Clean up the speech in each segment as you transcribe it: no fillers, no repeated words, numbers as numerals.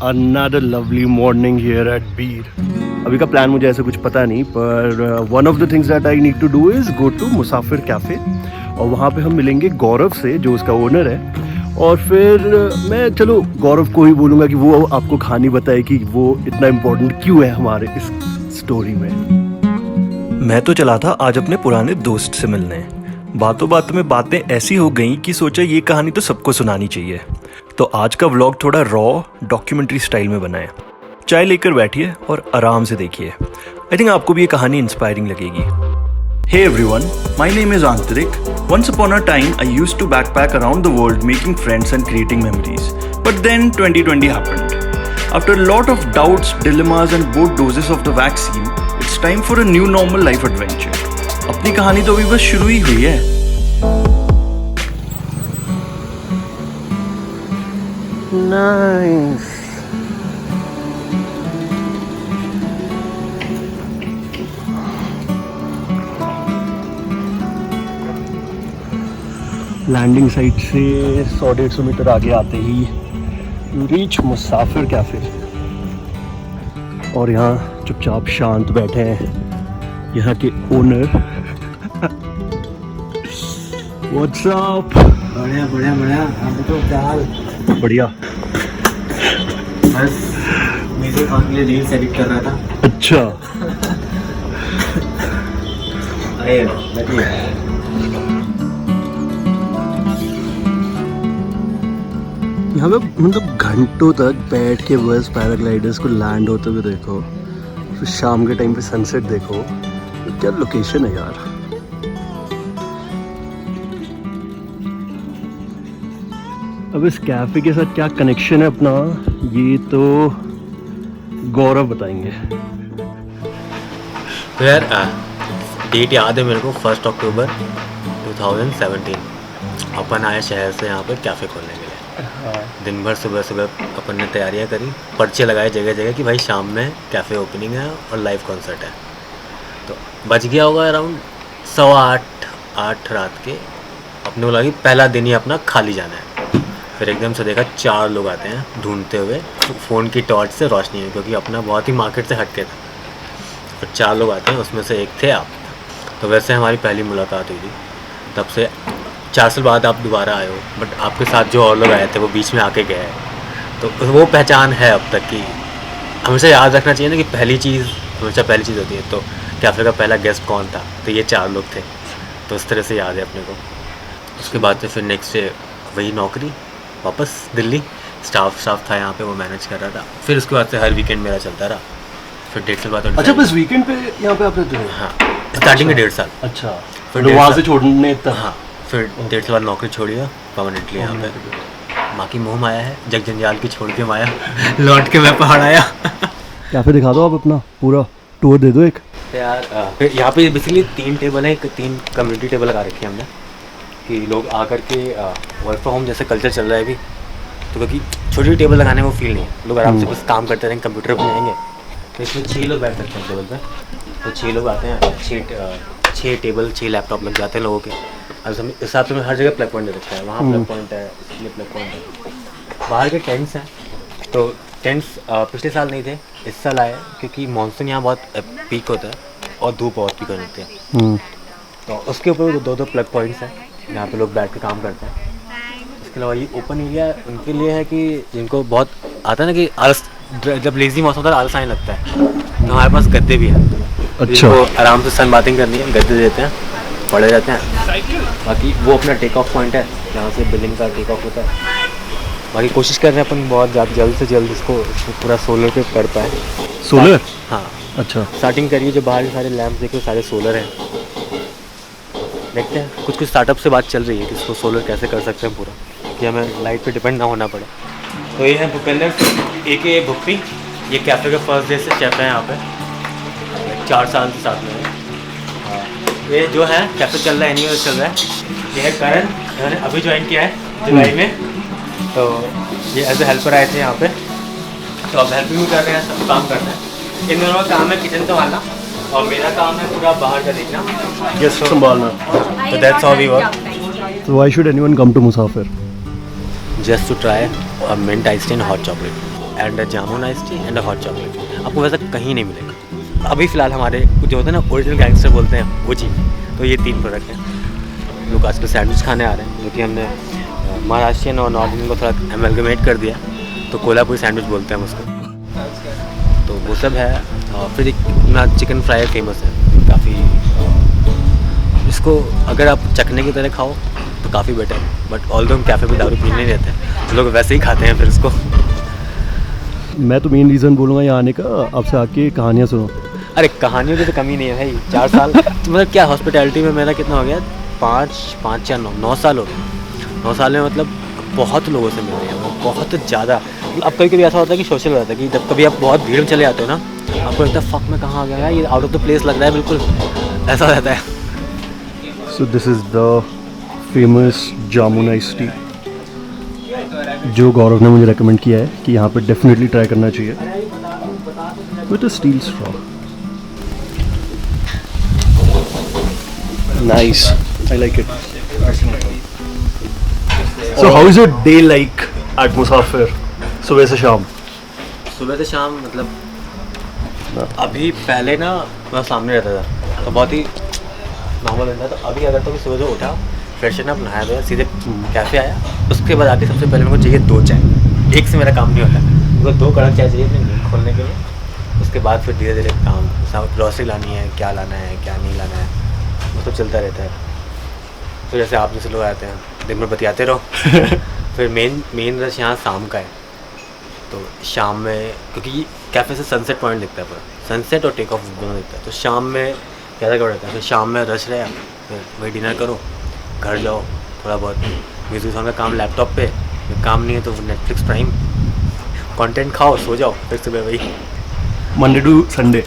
another lovely morning here at Beer. अभी का plan मुझे ऐसे कुछ पता नहीं, पर one of the things that I need to do is go to Musafir cafe और वहाँ पे हम मिलेंगे गौरव से, जो उसका ओनर है। और फिर मैं चलो गौरव को ही बोलूँगा कि वो आपको कहानी बताए कि वो इतना इम्पोर्टेंट क्यों है हमारे इस स्टोरी में। मैं तो चला था आज अपने पुराने दोस्त से मिलने। बातों बातों में बातें ऐसी हो गई कि सोचा ये कहानी तो सबको सुनानी चाहिए। तो आज का व्लॉग थोड़ा रॉ डॉक्यूमेंट्री स्टाइल में बना है। चाय लेकर बैठिए और आराम से देखिए। आई थिंक आपको भी ये कहानी इंस्पायरिंग लगेगी। Hey everyone, my name is Antarik. Once upon a time, I used to backpack around the world making friends and creating memories. But then 2020 happened. After a lot of doubts, dilemmas and both doses of the vaccine, it's time for a new normal life adventure. अपनी कहानी तो अभी बस शुरू ही हुई है। Nice. Landing site से 100-150 metre आगे आते ही यू रीच मुसाफिर कैफ़े और यहाँ चुपचाप शांत बैठे हैं यहाँ के ओनर। What's up? बढ़िया बढ़िया बढ़िया। आप बताओ क्या हाल? बढ़िया। बस म्यूजिक के लिए रील्स एडिट कर रहा था। अच्छा। अरे बैठिए। यहाँ पे मतलब घंटों तक बैठ के बस पैराग्लाइडर्स को लैंड होते हुए देखो, फिर शाम के टाइम पे सनसेट देखो। क्या लोकेशन है यार। अब इस कैफे के साथ क्या कनेक्शन है अपना, ये तो गौरव बताएंगे। तो यार डेट याद है मेरे को, 1 अक्टूबर 2017 अपन आए शहर से यहाँ पे कैफ़े खोलने के लिए। दिन भर सुबह सुबह अपन ने तैयारियाँ करी, पर्चे लगाए जगह जगह कि भाई शाम में कैफ़े ओपनिंग है और लाइव कॉन्सर्ट है। तो बज गया होगा अराउंड 7:15-8 रात के। अपने को लगा कि पहला दिन ही अपना खाली जाना है। फिर एकदम से देखा 4 लोग आते हैं ढूंढते हुए, फ़ोन की टॉर्च से रोशनी है क्योंकि अपना बहुत ही मार्केट से हटके था। और 4 लोग आते हैं, उसमें से एक थे आप। तो वैसे हमारी पहली मुलाकात हुई थी। तब से 4 साल बाद आप दोबारा आए हो, बट आपके साथ जो और लोग आए थे वो बीच में आके गए। तो वो पहचान है अब तक की। हमेशा याद रखना चाहिए ना कि पहली चीज़ हमेशा पहली चीज़ होती है। तो कैफ़े का पहला गेस्ट कौन था? तो ये 4 लोग थे। तो इस तरह से याद है अपने को। उसके बाद से फिर नेक्स्ट डे वही नौकरी, वापस दिल्ली। स्टाफ था यहाँ पे, वो मैनेज कर रहा था। फिर उसके बाद से हर वीकेंड मेरा चलता रहा। फिर 1.5 साल बाद। अच्छा, बस वीकेंड पे यहाँ पे आप रहते हो? हाँ, स्टार्टिंग में 1.5 साल। अच्छा, फिर तो वहाँ से छोड़ने तक? हाँ, फिर 1.5 साल बाद नौकरी छोड़ी है परमानेंटली यहाँ पे। माँ की मोह माया है, जग जंजाल की छोड़ के माया लौट के मैं पहाड़ आया। कैफे दिखा दो आप अपना, पूरा टूर दे दो एक। यार फिर यहाँ पे बेसिकली 3 टेबल है, 3 कम्युनिटी टेबल लगा रखे हैं हमने कि लोग आकर के वर्क फ्रॉम होम जैसे कल्चर चल रहा है अभी। तो क्योंकि छोटी टेबल लगाने में वो फील नहीं है, लोग आराम से बस काम करते रहेंगे, कंप्यूटर पर जाएंगे। तो इसमें 6 लोग बैठ सकते हैं टेबल पे। तो 6 लोग आते हैं, 6 टेबल 6 लैपटॉप लग जाते हैं लोगों के। अब हम इस हिसाब से हर जगह प्लग पॉइंट दे रखा है। वहाँ प्लग पॉइंट है, इसलिए प्लग पॉइंट है। बाहर के टेंट्स हैं, तो टेंट्स पिछले साल नहीं थे, इस साल आए क्योंकि मानसून यहाँ बहुत पीक होता है और धूप बहुत पीक होती है। तो उसके ऊपर 2 प्लग पॉइंट्स हैं जहाँ पे लोग बैठ के काम करते हैं। इसके अलावा ये ओपन एरिया उनके लिए है कि जिनको बहुत आता है ना कि आलस, जब लेज़ी मौसम होता है आलस आने लगता है, तो हमारे पास गद्दे भी हैं। अच्छा, तो आराम से सन बाथिंग करनी है, गद्दे देते हैं, पड़े रहते हैं। बाकी वो अपना टेक ऑफ पॉइंट है जहाँ से बिल्डिंग का टेक ऑफ होता है। बाकी कोशिश कर रहे हैं अपन बहुत जल्द से जल्द इसको पूरा सोलर पे कर पाए। सोलर? हाँ, अच्छा। स्टार्टिंग करिए, जो बाहर के सारे लैंप देखो सारे सोलर हैं। देखते हैं, कुछ स्टार्टअप से बात चल रही है कि इसको सोलर कैसे कर सकते हैं पूरा, कि हमें लाइट पे डिपेंड ना होना पड़े। तो ये है भूपेंद्र AK भुप्पी। ये कैफ़े के फर्स्ट डे से चेफ है यहाँ पे, 4 साल से साथ में है। ये जो है कैफ़े चल रहा है, एनीवेयर चल रहा है। ये है करण, इन्होंने अभी ज्वाइन किया है जुलाई में। तो ये एज ए हेल्पर आए थे यहाँ पे, तो अब हेल्पिंग भी कर रहे हैं, सब काम कर रहे हैं। इन दोनों का काम है किचन संभालना और मेरा काम है पूरा बाहर का देखना, गेस्ट संभालना। तो that's how we work. So why should anyone come to Musafir? Just to try a mint iced tea and hot chocolate. And jamun ice tea and hot chocolate. आपको वैसा कहीं नहीं मिलेगा। अभी फ़िलहाल हमारे जो होते हैं ना ओरिजिनल गैंगस्टर बोलते हैं वो चीज़, तो ये 3 प्रोडक्ट हैं। लोग आजकल सैंडविच खाने आ रहे हैं, जो कि हमने महाराष्ट्रियन और नॉर्थ इंडियन को थोड़ा एमलगमेट कर दिया, तो कोल्हापुरी सैंडविच बोलते हैं हम उसको। तो वो सब है। और फिर एक अपना चिकन फ्राई फेमस है काफ़ी। इसको अगर आप चखने की तरह खाओ तो काफ़ी बेटर है, बट ऑल दो हम कैफ़े में दारू पीने नहीं रहते हैं, तो लोग वैसे ही खाते हैं फिर इसको। मैं तो मेन रीज़न बोलूँगा यहाँ आने का, आपसे आके कहानियाँ सुनो। अरे कहानियों की तो कमी नहीं है भाई। 4 साल मतलब क्या हॉस्पिटैलिटी में मेरा कितना हो गया, 5 या 9 साल हो गए। 9 साल में मतलब बहुत लोगों से मिल रहे हैं, बहुत ज़्यादा। अब कभी कभी ऐसा होता है कि सोशल रहता है कि जब कभी आप बहुत भीड़ में चले जाते हो ना, आपको लगता है फक में कहाँ आ गया यार, ये आउट ऑफ द प्लेस लग रहा है, बिल्कुल ऐसा रहता है। So this is the famous jamun ice tea जो गौरव ने मुझे रेकमेंड किया है कि यहाँ पे डेफिनेटली ट्राई करना चाहिए with a steel straw. Nice, I like it. So how is your day like at Musafir, सुबह से शाम? सुबह से शाम मतलब अभी पहले ना मैं सामने रहता था तो बहुत ही नॉर्मल रहता था। तो अभी अगर तो मैं सुबह से उठा, फ्रेशन अप, नहाया धोया, सीधे कैफ़े आया, उसके बाद आके सबसे पहले मेरे को चाहिए 2 चाय। एक से मेरा काम नहीं होता, मेरे को 2 कड़क चाय चाहिए अपनी नींद खोलने के लिए। उसके बाद फिर धीरे धीरे काम, ग्रॉसरी लानी है, क्या लाना है क्या नहीं लाना है, वो सब चलता रहता है। तो जैसे आप जैसे लोग आते हैं, दिन में बतियाते रहो। फिर मेन रश यहाँ शाम का है, तो शाम में क्योंकि कैफ़े से सनसेट पॉइंट दिखता है, पूरा सनसेट और टेक ऑफ दोनों दिखता है, तो शाम में ज़्यादा क्या रहता है। फिर शाम में रश रहे, फिर वही डिनर करो, घर जाओ, थोड़ा बहुत म्यूजिक सॉन्ग का काम लैपटॉप पे, काम नहीं है तो नेटफ्लिक्स प्राइम कंटेंट खाओ, सो जाओ, फिर सुबह वही मंडे टू संडे।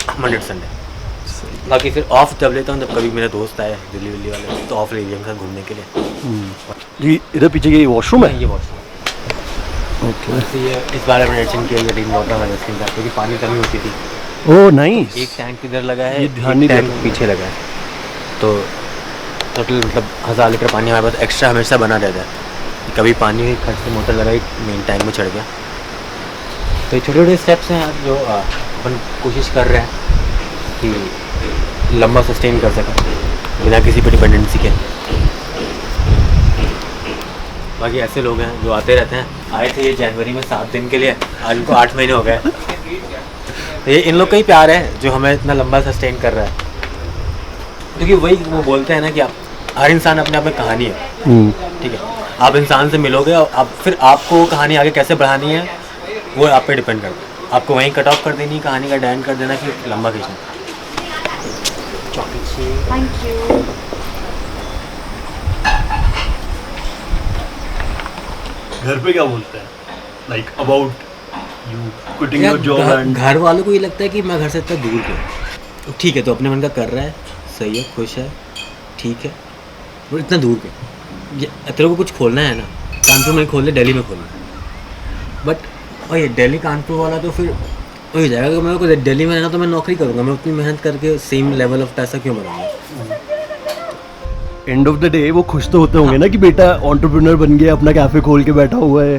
बाकी फिर ऑफ जब लेता हूँ, जब कभी मेरे दोस्त आए दिल्ली वाले, तो ऑफ ले लिया उनके साथ घूमने के लिए। जी इधर पीछे ये वॉशरूम है। ये वॉशरूम ओके। ये इस बार मैंने एडिशन किया है रेन वाटर हार्वेस्टिंग का, क्योंकि पानी कमी होती थी। Oh nice. एक टैंक इधर लगा है, ये ध्यान नहीं एक टैंक देता। पीछे लगा है, तो टोटल मतलब 1000 लीटर पानी हमारे पास एक्स्ट्रा हमेशा बना रहता है। कभी पानी खर्च से मोटर लगाई, मेन टैंक में चढ़ गया। तो ये छोटे छोटे स्टेप्स हैं जो अपन कोशिश कर रहे हैं कि लंबा सस्टेन कर सकें बिना किसी पर डिपेंडेंसी के। बाकी ऐसे लोग हैं जो आते रहते हैं, आए थे ये जनवरी में 7 दिन के लिए, आज उनको 8 महीने हो गए। तो ये इन लोग का ही प्यार है जो हमें इतना लंबा सस्टेन कर रहा है, क्योंकि वही वो बोलते हैं ना कि आप हर इंसान अपने आप में कहानी है। ठीक है, आप इंसान से मिलोगे और आप फिर आपको वो कहानी आगे कैसे बढ़ानी है वो आप पे डिपेंड करता है। आपको वहीं कट ऑफ कर देनी, कहानी का डैंड कर देना, फिर लंबा खींचना। Thank you. घर पे क्या बोलते हैं, like about you quitting your job and? घर वालों को ये लगता है कि मैं घर से इतना दूर क्यों। ठीक है, तो अपने मन का कर रहा है, सही है, खुश है, ठीक है, और इतना दूर क्यों? तेरे को कुछ खोलना है ना, कानपुर में खोल ले, दिल्ली में खोलना है। बट और ये दिल्ली कानपुर वाला तो फिर हो जाएगा कि मेरे को दिल्ली में रहना तो मैं नौकरी करूँगा, मैं उतनी मेहनत करके सेम लेवल ऑफ पैसा क्यों बनाऊँगा। एंड ऑफ द डे वो खुश तो होते होंगे ना कि बेटा एंटरप्रेन्योर बन गया, अपना कैफे खोल के बैठा हुआ है।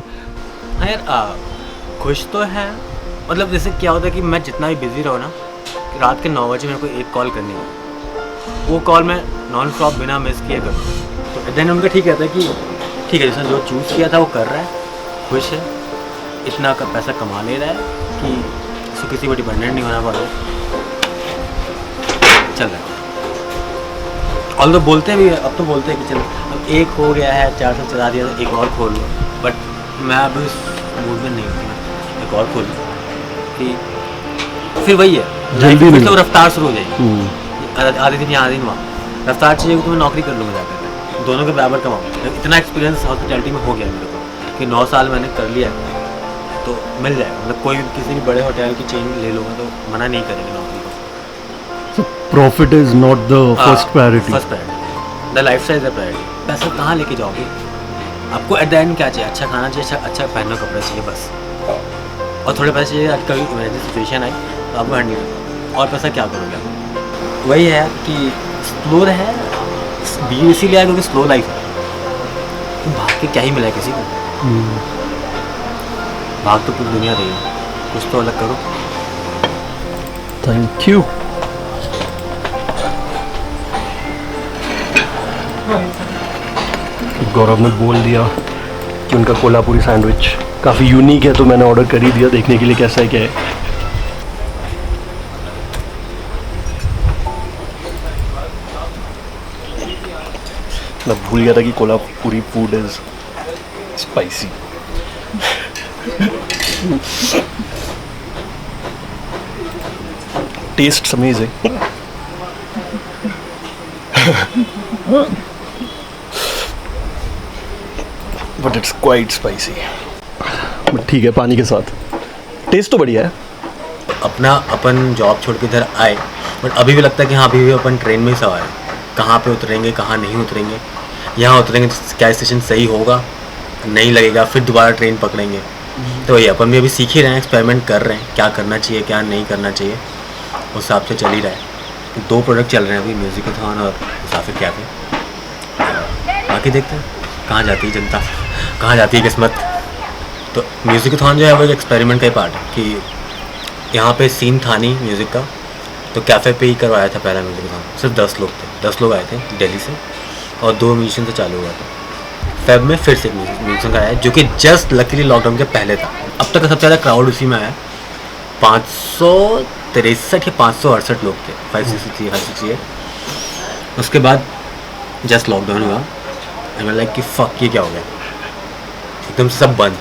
हाँ यार, खुश तो है। मतलब जैसे क्या होता है कि मैं जितना भी बिजी रहो ना, कि रात के 9 बजे मेरे को एक कॉल करनी है, वो कॉल मैं नॉन स्टॉप बिना मिस किए करूँ, तो देन उनका ठीक रहता है कि ठीक है, जिसने जो चूज़ किया था वो कर रहा है, खुश है, इतना का पैसा कमा ले रहा है कि उसको किसी पर डिपेंडेंट नहीं होना पड़ रहा, चल रहा है। और तो बोलते भी, अब तो बोलते हैं कि चलो अब एक हो गया है, 4 साल चला दिया, तो एक और खोल लो। बट मैं अभी उस मूड में नहीं हूँ मैं एक और खोल लूँ, कि फिर वही है, जल्दी फिर नहीं। तो रफ्तार शुरू हो जाएगी। आधे दिन यहाँ आधे दिन वहाँ, रफ्तार चाहिए तो मैं नौकरी कर लूँगा जाकर, दोनों के बराबर कमाऊँ। इतना एक्सपीरियंस हॉस्पिटैलिटी में हो गया मेरे को कि 9 साल मैंने कर लिया है, तो मिल जाएगा। मतलब कोई किसी भी बड़े होटल की चेन ले लूँगा तो मना नहीं करेंगे नौकरी को। Profit is not the first priority. First priority, the life style is the priority. पैसा कहाँ लेके जाओगे? आपको एट द एंड क्या चाहिए? अच्छा खाना चाहिए, अच्छा पहनना कपड़ा चाहिए, बस। और थोड़े पैसे चाहिए, आज कभी इमरजेंसी सिचुएशन आई तो आपको हैंडल करो, और पैसा क्या करोगे आप? वही है कि स्लो है, बीवी इसीलिए है क्योंकि स्लो लाइफ है। तो भाग के क्या ही मिला है किसी को? भाग तो पूरी दुनिया रही है। कुछ तो अलग करो। Thank you. गौरव ने बोल दिया कि उनका कोल्हापुरी सैंडविच काफ़ी यूनिक है, तो मैंने ऑर्डर कर ही दिया देखने के लिए कैसा है क्या है। मैं भूल गया था कि Kolhapuri food is spicy. Test amazing. But it's quite spicy. But ठीक है, पानी के साथ टेस्ट तो बढ़िया है। अपना अपन जॉब छोड़ के इधर आए, बट अभी भी लगता है कि हाँ अभी भी अपन ट्रेन में ही सवार है। कहाँ पे उतरेंगे, कहाँ नहीं उतरेंगे, यहाँ उतरेंगे तो क्या स्टेशन सही होगा, नहीं लगेगा, फिर दोबारा ट्रेन पकड़ेंगे। तो ये अपन भी अभी सीख ही रहे हैं, एक्सपेरिमेंट कर रहे हैं, क्या करना चाहिए क्या नहीं करना चाहिए, उस हिसाब से चल ही रहा है। 2 प्रोडक्ट चल रहे हैं अभी, म्यूजिकाथॉन और मुसाफिर कैफे। बाकी देखते हैं कहाँ जाती है जनता, कहाँ जाती है किस्मत। तो म्यूजिकाथॉन जो है वो एक एक्सपेरिमेंट का ही पार्ट है कि यहाँ पे सीन था नहीं म्यूज़िक का, तो कैफ़े पे ही करवाया था पहला म्यूजिकाथॉन। सिर्फ 10 लोग थे, 10 लोग आए थे दिल्ली से, और 2 म्यूजिशियन से चालू हुआ था। फेब में फिर से एक म्यूजिशियन आया जो कि जस्ट लकीली लॉकडाउन के पहले था। अब तक का सबसे ज़्यादा क्राउड उसी में आया, 563 या 568 लोग थे, 568। उसके बाद जस्ट लॉकडाउन हुआ, मैं लाइक कि फक ये क्या हो गया, एकदम सब बंद।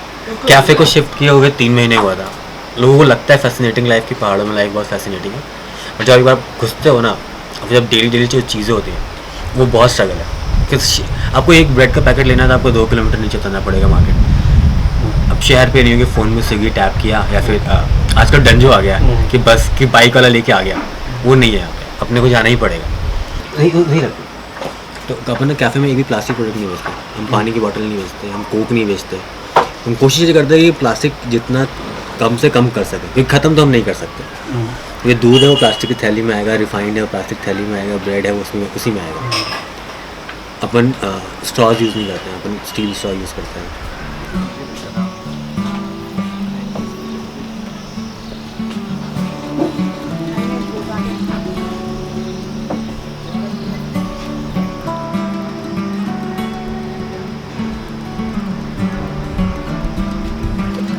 कैफ़े को शिफ्ट किए हुए 3 महीने हुआ था। लोगों को लगता है फैसिनेटिंग लाइफ की, पहाड़ों में लाइफ बहुत फैसिनेटिंग है, और जब एक बार घुसते हो ना, और जब डेली जो चीज़ें होती हैं वो बहुत स्ट्रगल है। कि आपको एक ब्रेड का पैकेट लेना था, आपको 2 किलोमीटर नीचे उतरना पड़ेगा मार्केट। अब शहर पे नहीं हो कि फ़ोन में स्विगी टैप किया, या फिर आजकल डंजो आ गया कि बस की बाइक वाला लेके आ गया, वो नहीं है यहाँ पे, अपने को जाना ही पड़ेगा। नहीं लगता। तो अपन कैफ़े में एक भी प्लास्टिक प्रोडक्ट नहीं बेचते, हम पानी की बोतल नहीं बेचते, हम कोक नहीं बेचते। हम कोशिश ये करते हैं कि प्लास्टिक जितना कम से कम कर सकें, क्योंकि ख़त्म तो हम नहीं कर सकते। ये दूध है वो प्लास्टिक की थैली में आएगा, रिफाइंड है वो प्लास्टिक थैली में आएगा, ब्रेड है वो उसमें उसी में आएगा। अपन स्ट्रॉज यूज़ नहीं करते हैं, अपन स्टील स्ट्रॉ यूज़ करते हैं।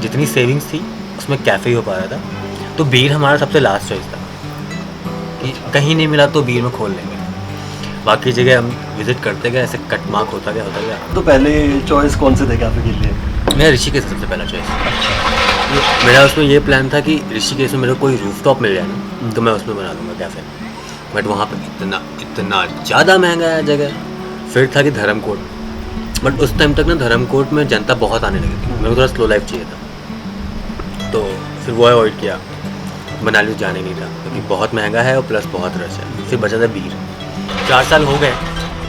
जितनी सेविंग्स थी उसमें कैफ़े ही हो पा रहा था, तो बीर हमारा सबसे लास्ट चॉइस था कि कहीं नहीं मिला तो बीर में खोल लेंगे। बाकी जगह हम विज़िट करते गए, ऐसे कट मार्क होता गया। तो पहले चॉइस कौन से थे कैफ़े के लिए? मेरा ऋषिकेश सबसे पहला चॉइस। मेरा उसमें ये प्लान था कि ऋषिकेश में मेरे को कोई रूफटॉप मिल जाए ना, तो मैं उसमें बना दूँगा कैफ़े। बट वहाँ पर इतना ज़्यादा महंगा है जगह। फिर था कि धर्मकोट, बट उस टाइम तक ना धर्मकोट में जनता बहुत आने लगी थी, मेरे को थोड़ा स्लो लाइफ चाहिए था, तो फिर वो अवॉइड किया। मनाली जाने नहीं था क्योंकि बहुत महंगा है और प्लस बहुत रश है। फिर बचा था बीर। 4 साल हो गए,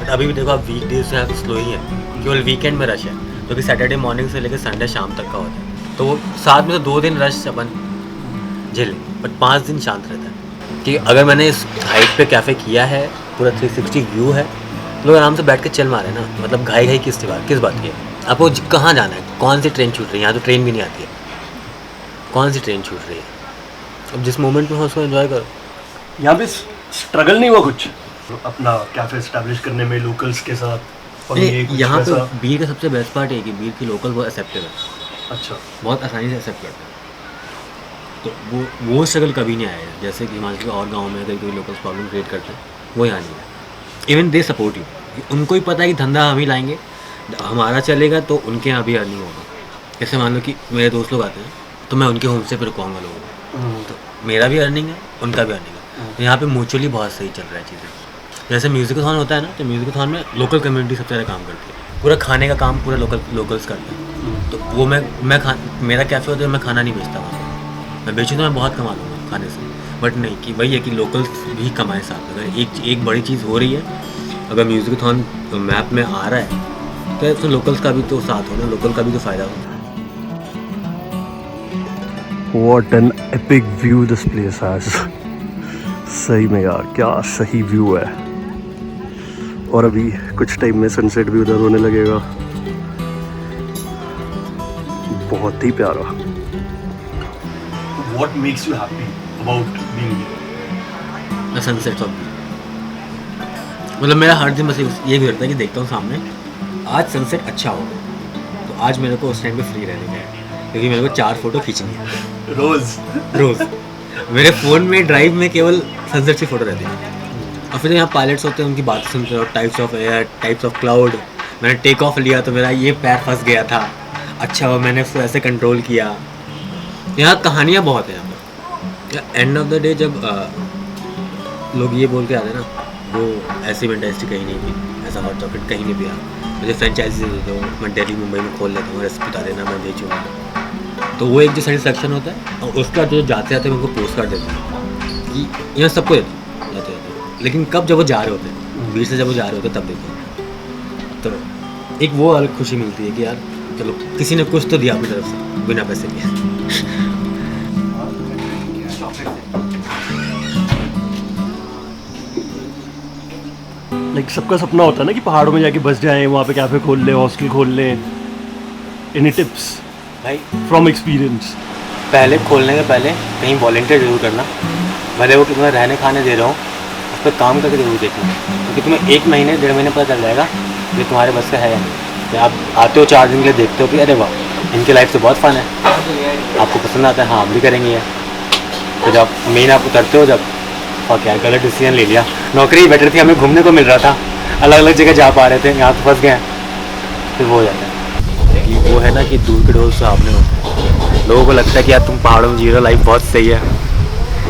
बट अभी भी देखो आप वीकडेज से यहाँ तो स्लो ही है, केवल वीकेंड में रश है, क्योंकि सैटरडे मॉर्निंग से लेकर संडे शाम तक का होता है। तो वो साथ में तो 2 दिन रश अपन झेल, बट 5 दिन शांत रहता है। कि अगर मैंने इस हाइट पे कैफ़े किया है, पूरा 360 व्यू है, लोग आराम से बैठ के चल मारे ना। मतलब घाई किस बात की है? आपको कहाँ जाना है, कौन सी ट्रेन छूट रही है? यहाँ तो ट्रेन भी नहीं आती है, कौन सी ट्रेन छूट रही है? अब जिस मोमेंट में हो उसको एंजॉय करो। यहाँ पे स्ट्रगल नहीं हुआ कुछ अपना कैफ़े एस्टैब्लिश करने में लोकल्स के साथ? और ये कुछ यहाँ पे वैसा? बीर का सबसे बेस्ट पार्ट है कि बीर की लोकल बहुत एक्सेप्टिव है, अच्छा, बहुत आसानी से एक्सेप्ट करते हैं। तो वो स्ट्रगल कभी नहीं आया है, जैसे कि हिमाचल के और गाँव में अगर कोई लोकल्स प्रॉब्लम क्रिएट करते हैं, वो यहाँ नहीं है। इवन दे सपोर्ट यू, उनको ही पता है कि धंधा हम ही लाएंगे, हमारा चलेगा तो उनके यहाँ भी अर्निंग होगा। जैसे मान लो कि मेरे दोस्त लोग आते हैं, तो मैं उनके होम से पर रुकवाऊँगा लोगों को, तो मेरा भी अर्निंग है, उनका भी अर्निंग है। तो यहाँ पे म्यूचुअली बहुत सही चल रहा है चीज़ें। जैसे म्यूजिकाथॉन होता है ना, तो म्यूजिकाथॉन में लोकल कम्युनिटी सबसे ज़्यादा काम करती है। पूरा खाने का काम पूरा लोकल्स करते हैं। तो वो मेरा कैफ़े होता है, मैं खाना नहीं बेचता वहाँ पर। मैं बेचूँ तो मैं बहुत कमा लूँगा खाने से, बट नहीं कि वही है कि लोकल्स भी कमाए साथ। अगर एक बड़ी चीज़ हो रही है, अगर म्यूजिकाथॉन मैप में आ रहा है, तो लोकल्स का भी तो साथ हो ना, लोकल का भी तो फ़ायदा हो। What an epic view this place has. सही में यार, क्या सही व्यू है। और अभी कुछ टाइम में सनसेट भी उधर होने लगेगा, बहुत ही प्यारा। what makes you happy about being here? The sunset of Bir. मतलब मेरा हर दिन बस ये भी रहता है कि देखता हूँ सामने आज सनसेट अच्छा होगा, तो आज मेरे को उस टाइम पे फ्री रहने का है, क्योंकि मेरे को 4 फोटो खींचनी है रोज़। मेरे फ़ोन में ड्राइव में केवल सनसेट की फ़ोटो रहती है, और फिर यहाँ पायलट्स होते हैं, उनकी बातें सुनते हो, types of air, types of cloud. मैंने टेक ऑफ लिया तो मेरा ये पैर फंस गया था, अच्छा हुआ मैंने उसको ऐसे कंट्रोल किया। यहाँ कहानियाँ बहुत हैं यहाँ पर। एंड ऑफ द डे जब लोग ये बोल के आते हैं ना, वो ऐसी मेंटेलिटी कहीं नहीं पी, ऐसा हॉट चॉकलेट कहीं नहीं पिया, मुझे फ्रेंचाइजी दे दो, मैं दिल्ली मुंबई में खोल लेता हूँ, रेसिपी बता देना, मैं बेचूँगा। तो वो एक जो सेटिस्फेक्शन होता है, और उसका जो जाते जाते मैं उनको पोस्ट कर देता हूँ कि यहाँ सबको देता हूँ जाते जाते, लेकिन कब जब वो जा रहे होते हैं, बीच से जब वो जा रहे होते हैं तब देखो, तो एक वो अलग खुशी मिलती है कि यार चलो किसी ने कुछ तो दिया अपनी तरफ से बिना पैसे के। लाइक सबका सपना होता है ना कि पहाड़ों में जाके बस जाएं, वहाँ पे कैफ़े खोल लें, हॉस्टल खोल लें। एनी टिप्स भाई फ्रॉम एक्सपीरियंस? पहले खोलने के पहले कहीं वॉलंटियर जरूर करना, भले वो कि तुम्हें रहने खाने दे रहा हूँ, उस पर काम करके जरूर देखना, क्योंकि तुम्हें 1 महीने 1.5 महीने पता चल जाएगा ये तुम्हारे बस का है या नहीं। तो आप आते हो 4 दिन के लिए, देखते हो कि अरे वाह इनकी लाइफ तो बहुत फन है, आपको पसंद आता है, हाँ हम भी करेंगे ये। तो जब मेन आप उतरते हो, जब और क्या गलत डिसीजन ले लिया, नौकरी बेटर थी, हमें घूमने को मिल रहा था, अलग अलग जगह जा पा रहे थे, यहाँ तो फंस गए, फिर वो हो जाता है कि वो है ना कि दूर के ढोल सुहावने होते हैं। लोगों को लगता है कि यार तुम पहाड़ों में जी रहे हो, लाइफ बहुत सही है,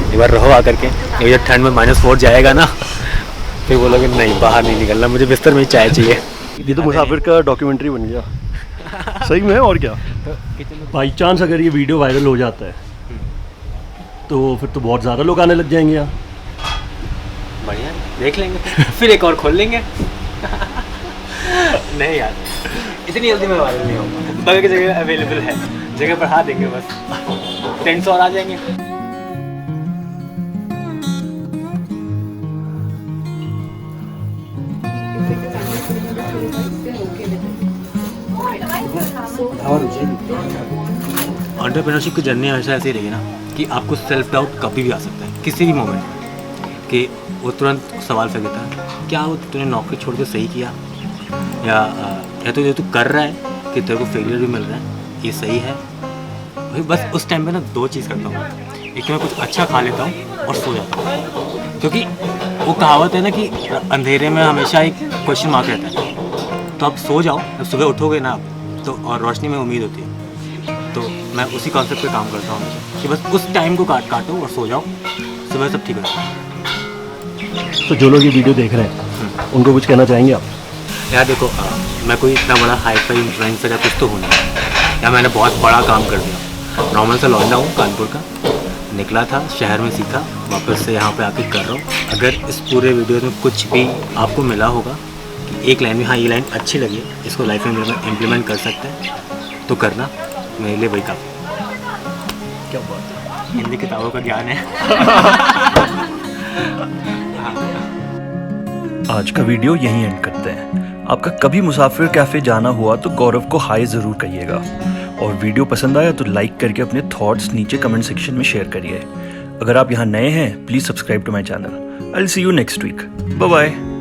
एक बार रहो आकर के, ये जब ठंड में -4 जाएगा ना, फिर बोलोगे नहीं बाहर नहीं निकलना, मुझे बिस्तर में ही चाय चाहिए। ये तो मुसाफिर का डॉक्यूमेंट्री बन गया सही में। और क्या, बाई चांस अगर ये वीडियो वायरल हो जाता है तो फिर तो बहुत ज़्यादा लोग आने लग जाएंगे यहाँ। बढ़िया, देख लेंगे फिर एक और खोल लेंगे। नहीं यार, इतनी जल्दी मैं वायरल नहीं होगा, बगल की जगह अवेलेबल है, जगह बढ़ा देंगे बस, 10 और आ जाएंगे। एंटरप्रेन्योरशिप की जर्नी हमेशा ऐसी रही ना कि आपको सेल्फ डाउट कभी भी आ सकता है, किसी भी मोमेंट, कि वो तुरंत सवाल फेंक देता है, क्या वो तूने नौकरी छोड़ के सही किया, या तो ये तू कर रहा है कि तेरे को फेलियर भी मिल रहा है, ये सही है। भाई बस उस टाइम पे ना 2 चीज़ करता हूँ, एक तो मैं कुछ अच्छा खा लेता हूँ और सो जाता हूँ, क्योंकि वो कहावत है ना कि अंधेरे में हमेशा एक क्वेश्चन मार्क रहता है। तो आप सो जाओ, जब सुबह उठोगे ना आप तो, और रोशनी में उम्मीद होती है, तो मैं उसी कॉन्सेप्ट पे काम करता हूँ हमेशा कि बस उस टाइम को काटो और सो जाओ, सुबह सब ठीक हो जाता है। तो जो लोग ये वीडियो देख रहे हैं उनको कुछ कहना चाहेंगे आप? यार देखो, मैं कोई इतना बड़ा हाई-फाई इन्फ्लुएंसर या कुछ तो हूँ नहीं, या मैंने बहुत बड़ा काम कर दिया। नॉर्मल सा लौंडा हूँ, कानपुर का, निकला था, शहर में सीखा, वापस से यहाँ पे आके कर रहा हूँ। अगर इस पूरे वीडियो में कुछ भी आपको मिला होगा कि एक लाइन में हाँ ये लाइन अच्छी लगी है, इसको लाइफ में इम्प्लीमेंट कर सकते हैं, तो करना, मेरे लिए वही काफ़ी। क्या बात है, हिंदी किताबों का ज्ञान है। आज का वीडियो यहीं एंड करते हैं। आपका कभी मुसाफिर कैफ़े जाना हुआ तो गौरव को हाय ज़रूर कहिएगा, और वीडियो पसंद आया तो लाइक करके अपने थॉट्स नीचे कमेंट सेक्शन में शेयर करिए। अगर आप यहाँ नए हैं please subscribe to my channel. I will see you next week. Bye bye.